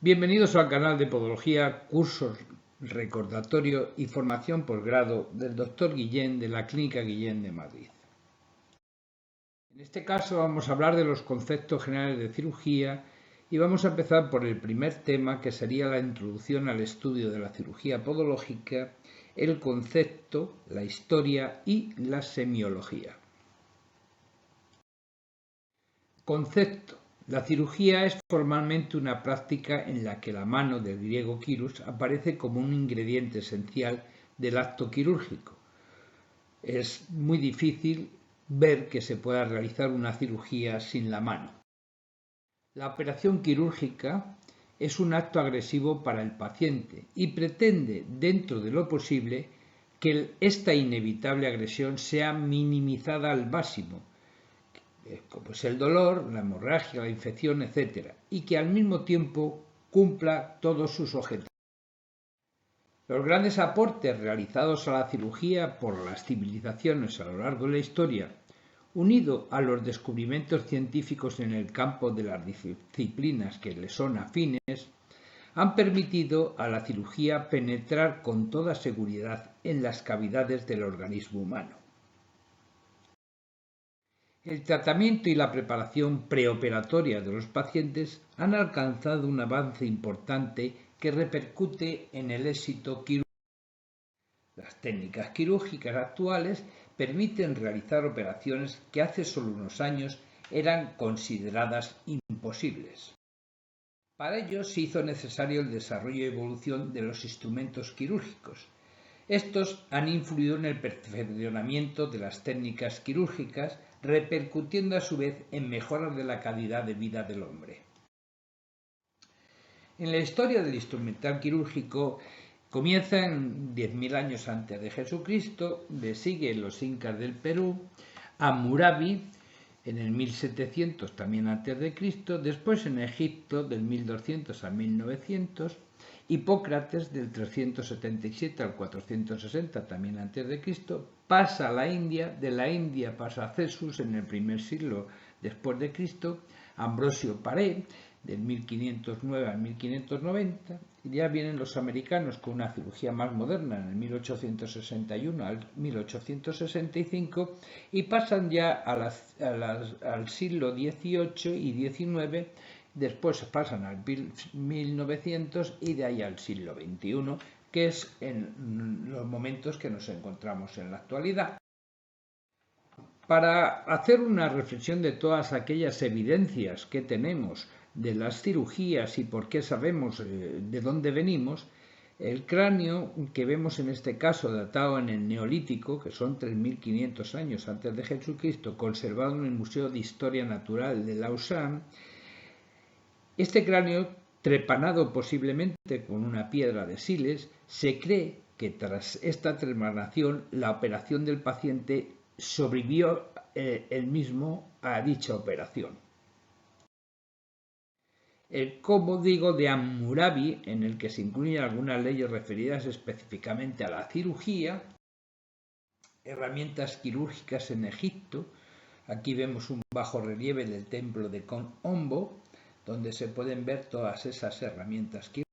Bienvenidos al canal de Podología, cursos, recordatorio y formación posgrado del Dr. Guillén de la Clínica Guillén de Madrid. En este caso vamos a hablar de los conceptos generales de cirugía y vamos a empezar por el primer tema, que sería la introducción al estudio de la cirugía podológica, el concepto, la historia y la semiología. Concepto. La cirugía es formalmente una práctica en la que la mano del griego kairos aparece como un ingrediente esencial del acto quirúrgico. Es muy difícil ver que se pueda realizar una cirugía sin la mano. La operación quirúrgica es un acto agresivo para el paciente y pretende, dentro de lo posible, que esta inevitable agresión sea minimizada al máximo, como es el dolor, la hemorragia, la infección, etc., y que al mismo tiempo cumpla todos sus objetivos. Los grandes aportes realizados a la cirugía por las civilizaciones a lo largo de la historia, unido a los descubrimientos científicos en el campo de las disciplinas que le son afines, han permitido a la cirugía penetrar con toda seguridad en las cavidades del organismo humano. El tratamiento y la preparación preoperatoria de los pacientes han alcanzado un avance importante que repercute en el éxito quirúrgico. Las técnicas quirúrgicas actuales permiten realizar operaciones que hace solo unos años eran consideradas imposibles. Para ello se hizo necesario el desarrollo y evolución de los instrumentos quirúrgicos. Estos han influido en el perfeccionamiento de las técnicas quirúrgicas, repercutiendo a su vez en mejoras de la calidad de vida del hombre. En la historia del instrumental quirúrgico comienza en 10.000 años antes de Jesucristo, le siguen los incas del Perú, Hammurabi en el 1700 también antes de Cristo, después en Egipto del 1200 al 1900, Hipócrates del 377 al 460 también antes de Cristo, pasa a la India, de la India pasa a Celsus en el primer siglo después de Cristo, Ambrosio Paré del 1509 al 1590, y ya vienen los americanos con una cirugía más moderna en el 1861 al 1865 y pasan ya al siglo XVIII y XIX. Después pasan al 1900 y de ahí al siglo XXI, que es en los momentos que nos encontramos en la actualidad. Para hacer una reflexión de todas aquellas evidencias que tenemos de las cirugías y por qué sabemos de dónde venimos, el cráneo que vemos en este caso datado en el Neolítico, que son 3.500 años antes de Jesucristo, conservado en el Museo de Historia Natural de Lausanne. Este cráneo, trepanado posiblemente con una piedra de Siles, se cree que tras esta trepanación la operación del paciente sobrevivió él mismo a dicha operación. El Código de Hammurabi, en el que se incluyen algunas leyes referidas específicamente a la cirugía, herramientas quirúrgicas en Egipto. Aquí vemos un bajorrelieve del templo de Kon Ombo, donde se pueden ver todas esas herramientas quirúrgicas.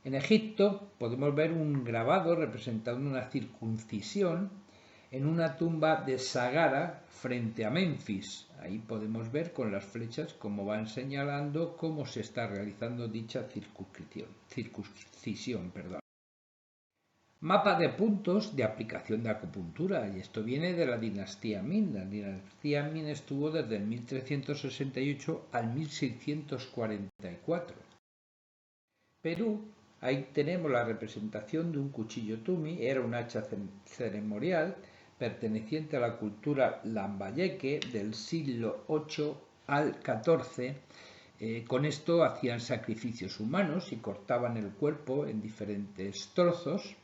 En Egipto podemos ver un grabado representando una circuncisión en una tumba de Sagara frente a Menfis. Ahí podemos ver con las flechas cómo van señalando cómo se está realizando dicha circuncisión. Mapa de puntos de aplicación de acupuntura, y esto viene de la dinastía Min. La dinastía Min estuvo desde el 1368 al 1644. Perú, ahí tenemos la representación de un cuchillo tumi, era un hacha ceremonial perteneciente a la cultura lambayeque del siglo VIII al XIV. Con esto hacían sacrificios humanos y cortaban el cuerpo en diferentes trozos.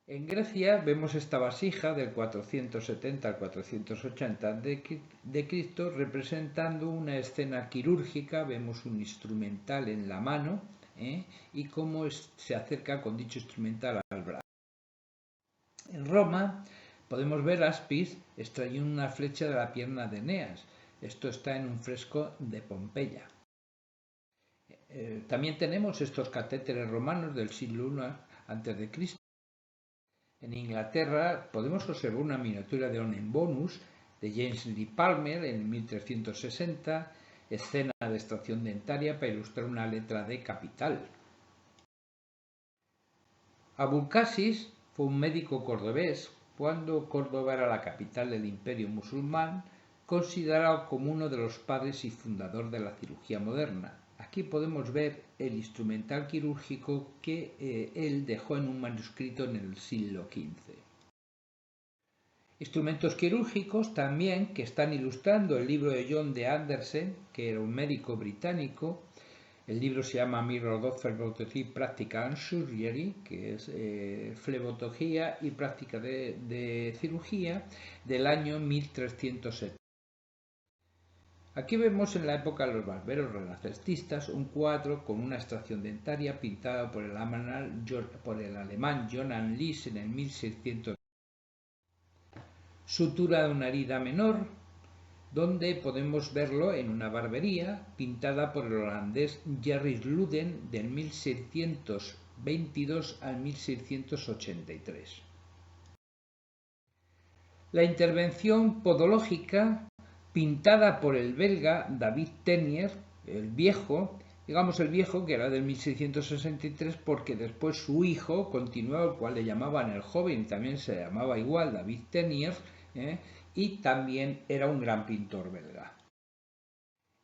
En Grecia vemos esta vasija del 470 al 480 de Cristo representando una escena quirúrgica. Vemos un instrumental en la mano y cómo se acerca con dicho instrumental al brazo. En Roma podemos ver Aspis extrayendo una flecha de la pierna de Eneas. Esto está en un fresco de Pompeya. También tenemos estos catéteres romanos del siglo I a.C. En Inglaterra podemos observar una miniatura de Onen Bonus de James D. Palmer en 1360, escena de extracción dentaria para ilustrar una letra D capital. Abulcasis fue un médico cordobés cuando Córdoba era la capital del imperio musulmán, considerado como uno de los padres y fundador de la cirugía moderna. Aquí podemos ver el instrumental quirúrgico que él dejó en un manuscrito en el siglo XV. Instrumentos quirúrgicos también que están ilustrando el libro de John de Andersen, que era un médico británico. El libro se llama Mirror of Phlebotomy, Practical and Surgery, que es flebotología y práctica de cirugía, del año 1370. Aquí vemos en la época de los barberos renacentistas un cuadro con una extracción dentaria pintada por el alemán Johann Liss en el 1600. Sutura de una herida menor, donde podemos verlo en una barbería pintada por el holandés Jerry Luden del 1622 al 1683. La intervención podológica pintada por el belga David Tenier, el viejo que era del 1663 porque después su hijo continuó, el cual le llamaban el joven, también se llamaba igual David Tenier, y también era un gran pintor belga.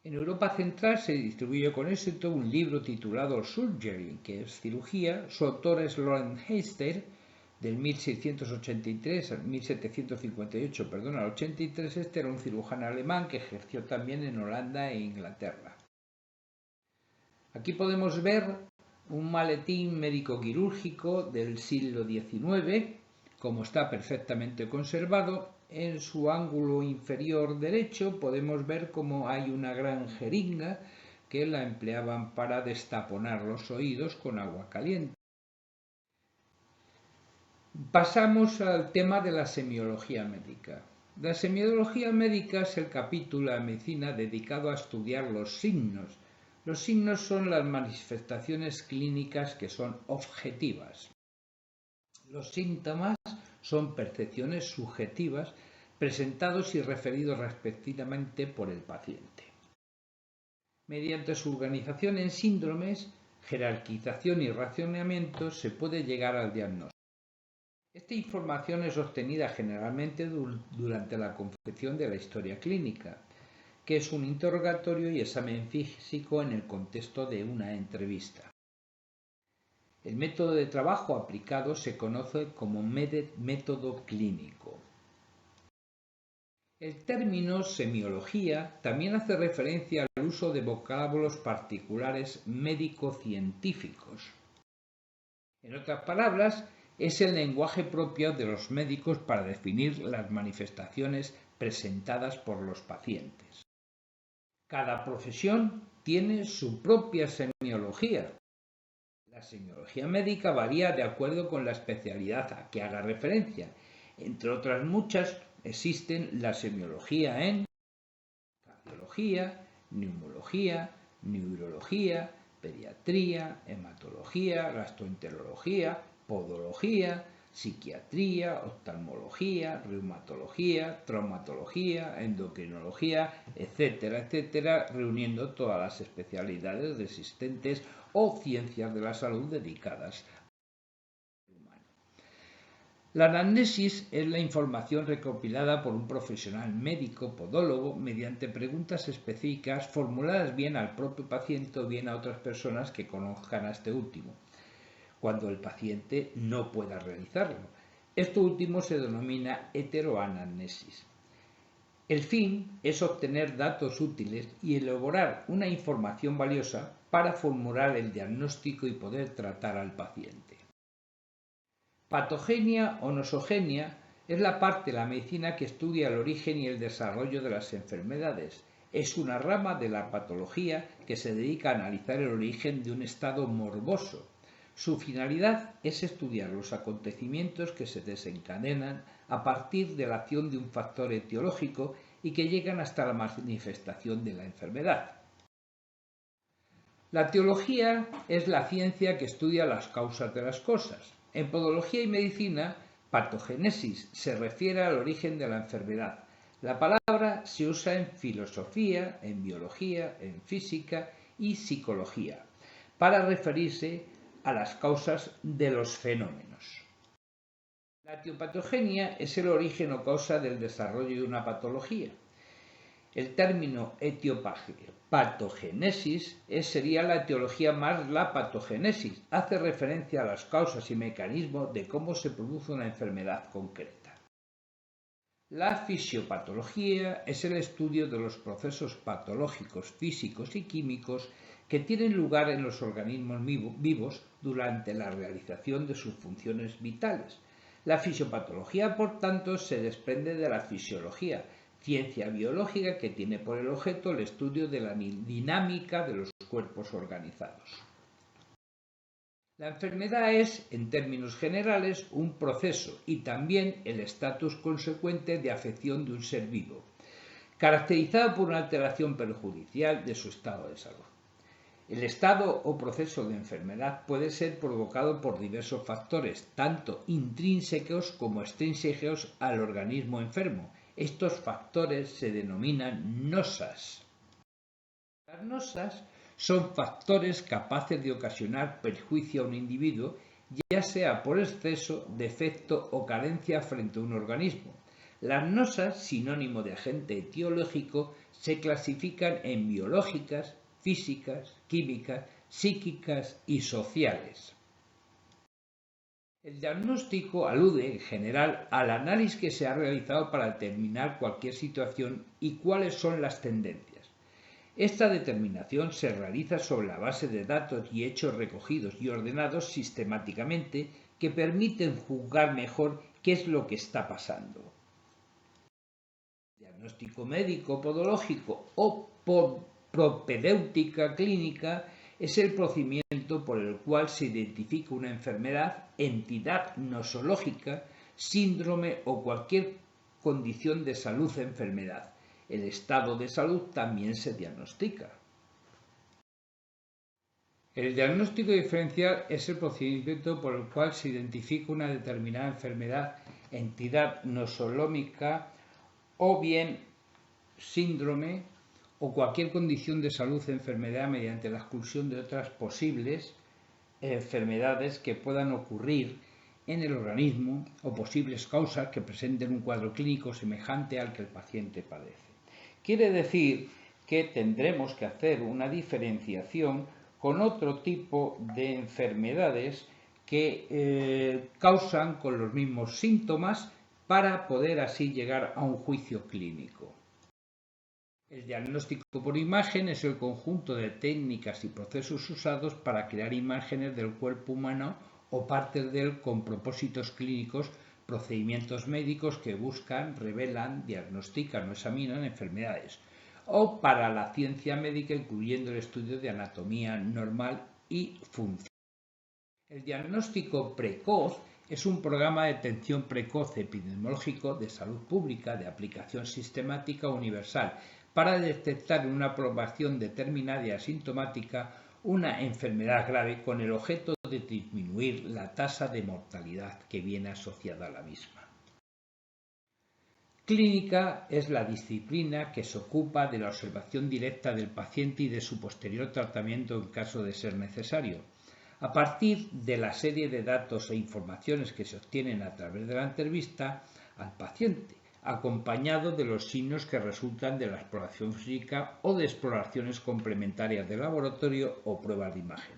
En Europa Central se distribuyó con éxito un libro titulado Surgery, que es cirugía. Su autor es Lorenz Heister, del 1683 al 1758, al 83. Este era un cirujano alemán que ejerció también en Holanda e Inglaterra. Aquí podemos ver un maletín médico-quirúrgico del siglo XIX, como está perfectamente conservado. En su ángulo inferior derecho podemos ver cómo hay una gran jeringa que la empleaban para destaponar los oídos con agua caliente. Pasamos al tema de la semiología médica. La semiología médica es el capítulo de la medicina dedicado a estudiar los signos. Los signos son las manifestaciones clínicas que son objetivas. Los síntomas son percepciones subjetivas presentados y referidos respectivamente por el paciente. Mediante su organización en síndromes, jerarquización y racionamiento se puede llegar al diagnóstico. Esta información es obtenida generalmente durante la confección de la historia clínica, que es un interrogatorio y examen físico en el contexto de una entrevista. El método de trabajo aplicado se conoce como método clínico. El término semiología también hace referencia al uso de vocablos particulares médico-científicos. En otras palabras, es el lenguaje propio de los médicos para definir las manifestaciones presentadas por los pacientes. Cada profesión tiene su propia semiología. La semiología médica varía de acuerdo con la especialidad a que haga referencia. Entre otras muchas, existen la semiología en cardiología, neumología, neurología, pediatría, hematología, gastroenterología, podología, psiquiatría, oftalmología, reumatología, traumatología, endocrinología, etcétera, etcétera, reuniendo todas las especialidades existentes o ciencias de la salud dedicadas al humano. La anamnesis es la información recopilada por un profesional médico podólogo mediante preguntas específicas formuladas bien al propio paciente o bien a otras personas que conozcan a este último, cuando el paciente no pueda realizarlo. Esto último se denomina heteroanamnesis. El fin es obtener datos útiles y elaborar una información valiosa para formular el diagnóstico y poder tratar al paciente. Patogenia o nosogenia es la parte de la medicina que estudia el origen y el desarrollo de las enfermedades. Es una rama de la patología que se dedica a analizar el origen de un estado morboso. Su finalidad es estudiar los acontecimientos que se desencadenan a partir de la acción de un factor etiológico y que llegan hasta la manifestación de la enfermedad. La teología es la ciencia que estudia las causas de las cosas. En podología y medicina, patogénesis se refiere al origen de la enfermedad. La palabra se usa en filosofía, en biología, en física y psicología, para referirse a las causas de los fenómenos. La etiopatogenia es el origen o causa del desarrollo de una patología. El término etiopatogénesis sería la etiología más la patogénesis. Hace referencia a las causas y mecanismos de cómo se produce una enfermedad concreta. La fisiopatología es el estudio de los procesos patológicos, físicos y químicos que tienen lugar en los organismos vivos durante la realización de sus funciones vitales. La fisiopatología, por tanto, se desprende de la fisiología, ciencia biológica que tiene por el objeto el estudio de la dinámica de los cuerpos organizados. La enfermedad es, en términos generales, un proceso y también el estatus consecuente de afección de un ser vivo, caracterizado por una alteración perjudicial de su estado de salud. El estado o proceso de enfermedad puede ser provocado por diversos factores, tanto intrínsecos como extrínsecos al organismo enfermo. Estos factores se denominan nosas. Las nosas son factores capaces de ocasionar perjuicio a un individuo, ya sea por exceso, defecto o carencia frente a un organismo. Las nosas, sinónimo de agente etiológico, se clasifican en biológicas, físicas, químicas, psíquicas y sociales. El diagnóstico alude, en general, al análisis que se ha realizado para determinar cualquier situación y cuáles son las tendencias. Esta determinación se realiza sobre la base de datos y hechos recogidos y ordenados sistemáticamente que permiten juzgar mejor qué es lo que está pasando. El diagnóstico médico podológico o propedéutica clínica es el procedimiento por el cual se identifica una enfermedad, entidad nosológica, síndrome o cualquier condición de salud-enfermedad. El estado de salud también se diagnostica. El diagnóstico diferencial es el procedimiento por el cual se identifica una determinada enfermedad, entidad nosológica o bien síndrome o cualquier condición de salud o enfermedad mediante la exclusión de otras posibles enfermedades que puedan ocurrir en el organismo o posibles causas que presenten un cuadro clínico semejante al que el paciente padece. Quiere decir que tendremos que hacer una diferenciación con otro tipo de enfermedades que causan con los mismos síntomas para poder así llegar a un juicio clínico. El diagnóstico por imagen es el conjunto de técnicas y procesos usados para crear imágenes del cuerpo humano o partes de él con propósitos clínicos, procedimientos médicos que buscan, revelan, diagnostican o examinan enfermedades, o para la ciencia médica incluyendo el estudio de anatomía normal y función. El diagnóstico precoz es un programa de detección precoz epidemiológico de salud pública de aplicación sistemática universal para detectar en una población determinada y asintomática una enfermedad grave con el objeto de disminuir la tasa de mortalidad que viene asociada a la misma. Clínica es la disciplina que se ocupa de la observación directa del paciente y de su posterior tratamiento en caso de ser necesario. A partir de la serie de datos e informaciones que se obtienen a través de la entrevista al paciente, acompañado de los signos que resultan de la exploración física o de exploraciones complementarias de laboratorio o pruebas de imagen.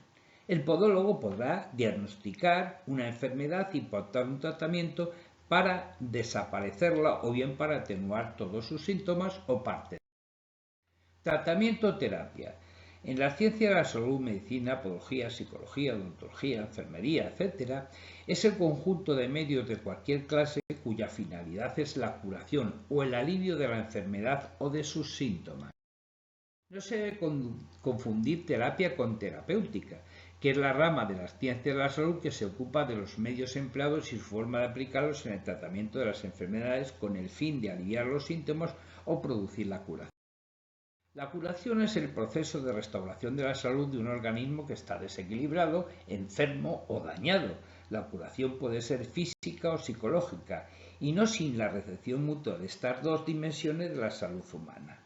El podólogo podrá diagnosticar una enfermedad y pautar un tratamiento para desaparecerla o bien para atenuar todos sus síntomas o parte. Tratamiento-terapia. En la ciencia de la salud, medicina, podología, psicología, odontología, enfermería, etc., es el conjunto de medios de cualquier clase cuya finalidad es la curación o el alivio de la enfermedad o de sus síntomas. No se debe confundir terapia con terapéutica, que es la rama de las ciencias de la salud que se ocupa de los medios empleados y su forma de aplicarlos en el tratamiento de las enfermedades con el fin de aliviar los síntomas o producir la curación. La curación es el proceso de restauración de la salud de un organismo que está desequilibrado, enfermo o dañado. La curación puede ser física o psicológica, y no sin la recepción mutua de estas dos dimensiones de la salud humana.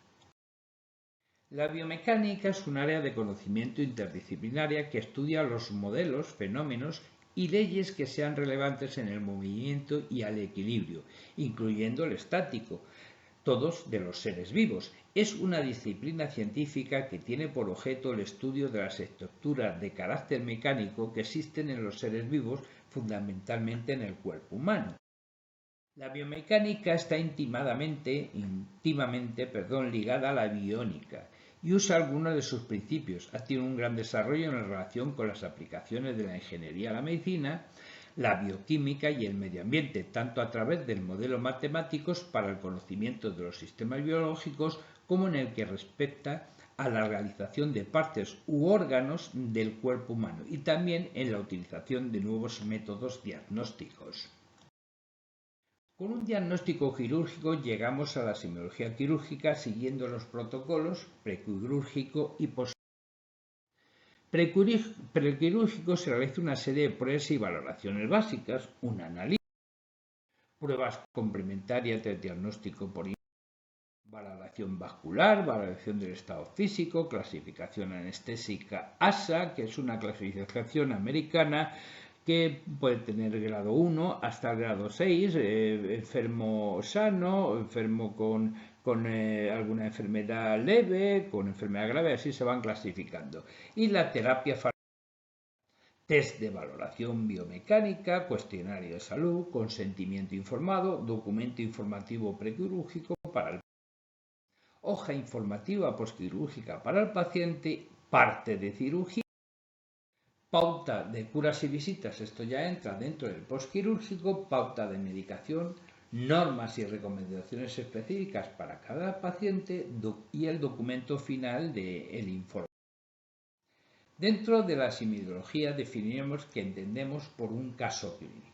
La biomecánica es un área de conocimiento interdisciplinaria que estudia los modelos, fenómenos y leyes que sean relevantes en el movimiento y al equilibrio, incluyendo el estático, todos de los seres vivos. Es una disciplina científica que tiene por objeto el estudio de las estructuras de carácter mecánico que existen en los seres vivos, fundamentalmente en el cuerpo humano. La biomecánica está íntimamente ligada a la biónica y usa algunos de sus principios. Ha tenido un gran desarrollo en relación con las aplicaciones de la ingeniería a la medicina, la bioquímica y el medio ambiente, tanto a través de modelos matemáticos para el conocimiento de los sistemas biológicos como en el que respecta a la realización de partes u órganos del cuerpo humano y también en la utilización de nuevos métodos diagnósticos. Con un diagnóstico quirúrgico llegamos a la semiología quirúrgica siguiendo los protocolos prequirúrgico y post. Prequirúrgico se realiza una serie de pruebas y valoraciones básicas, un análisis, pruebas complementarias de diagnóstico por valoración vascular, valoración del estado físico, clasificación anestésica ASA, que es una clasificación americana que puede tener grado 1 hasta el grado 6, enfermo sano, enfermo con alguna enfermedad leve, con enfermedad grave, así se van clasificando. Y la terapia test de valoración biomecánica, cuestionario de salud, consentimiento informado, documento informativo prequirúrgico para el hoja informativa postquirúrgica para el paciente, parte de cirugía, pauta de curas y visitas, esto ya entra dentro del postquirúrgico, pauta de medicación, normas y recomendaciones específicas para cada paciente y el documento final del informe. Dentro de la semiología definiremos qué entendemos por un caso clínico.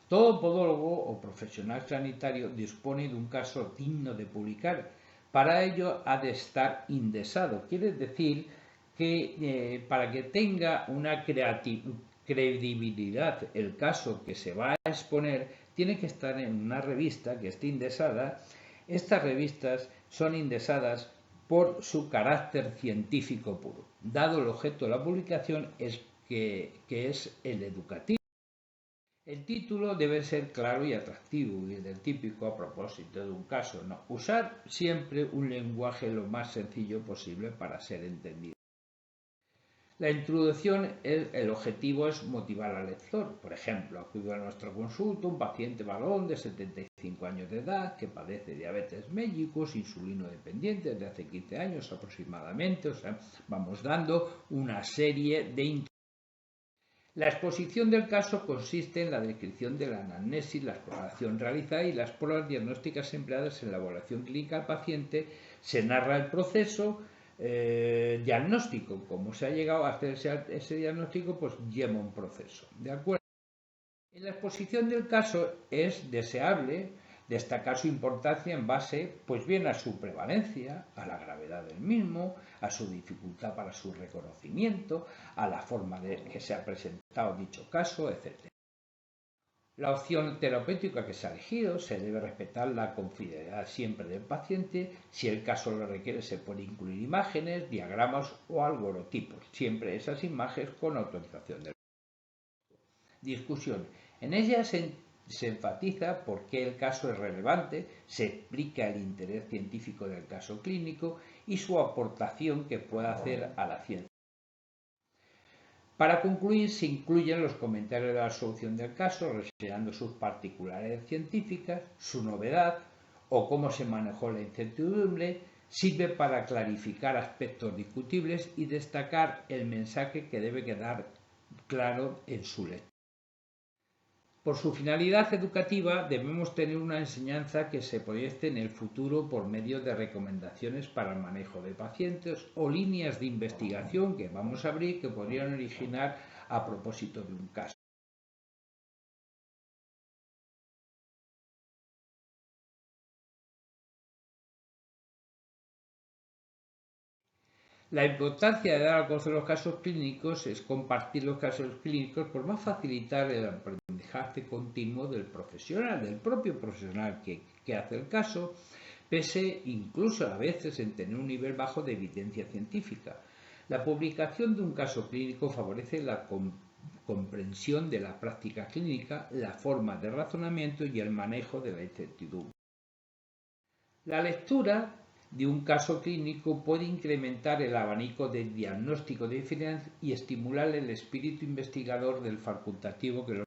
Todo podólogo o profesional sanitario dispone de un caso digno de publicar. Para ello ha de estar indexado, quiere decir que para que tenga una credibilidad el caso que se va a exponer, tiene que estar en una revista que esté indexada. Estas revistas son indexadas por su carácter científico puro, dado el objeto de la publicación que es el educativo. El título debe ser claro y atractivo y del típico a propósito de un caso. No, usar siempre un lenguaje lo más sencillo posible para ser entendido. La introducción, el objetivo es motivar al lector. Por ejemplo, acude a nuestra consulta un paciente varón de 75 años de edad que padece diabetes mellitus, insulino dependiente desde hace 15 años aproximadamente. O sea, vamos dando una serie de. La exposición del caso consiste en la descripción de la anamnesis, la exploración realizada y las pruebas diagnósticas empleadas en la evaluación clínica del paciente. Se narra el proceso diagnóstico, cómo se ha llegado a hacer ese diagnóstico, pues lleva un proceso, ¿de acuerdo? En la exposición del caso es deseable destacar su importancia en base, pues bien, a su prevalencia, a la gravedad del mismo, a su dificultad para su reconocimiento, a la forma de que se ha presentado dicho caso, etc. La opción terapéutica que se ha elegido se debe respetar la confidencialidad siempre del paciente. Si el caso lo requiere, se puede incluir imágenes, diagramas o algorotipos, siempre esas imágenes con autorización del discusión. En ella se enfatiza por qué el caso es relevante, se explica el interés científico del caso clínico y su aportación que puede hacer a la ciencia. Para concluir, se incluyen los comentarios de la solución del caso, reseñando sus particularidades científicas, su novedad o cómo se manejó la incertidumbre. Sirve para clarificar aspectos discutibles y destacar el mensaje que debe quedar claro en su lectura. Por su finalidad educativa debemos tener una enseñanza que se proyecte en el futuro por medio de recomendaciones para el manejo de pacientes o líneas de investigación que vamos a abrir que podrían originar a propósito de un caso. La importancia de dar a conocer los casos clínicos es compartir los casos clínicos por más facilitar el aprendizaje continuo del profesional, del propio profesional que hace el caso, pese incluso a veces en tener un nivel bajo de evidencia científica. La publicación de un caso clínico favorece la comprensión de la práctica clínica, la forma de razonamiento y el manejo de la incertidumbre. La lectura de un caso clínico puede incrementar el abanico de diagnóstico de diferencia y estimular el espíritu investigador del facultativo que lo.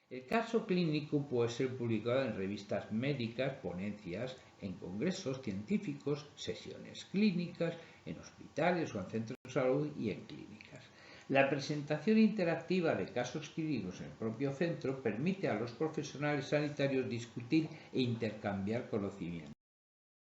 El caso clínico puede ser publicado en revistas médicas, ponencias, en congresos científicos, sesiones clínicas, en hospitales o en centros de salud y en clínicas. La presentación interactiva de casos clínicos en el propio centro permite a los profesionales sanitarios discutir e intercambiar conocimientos.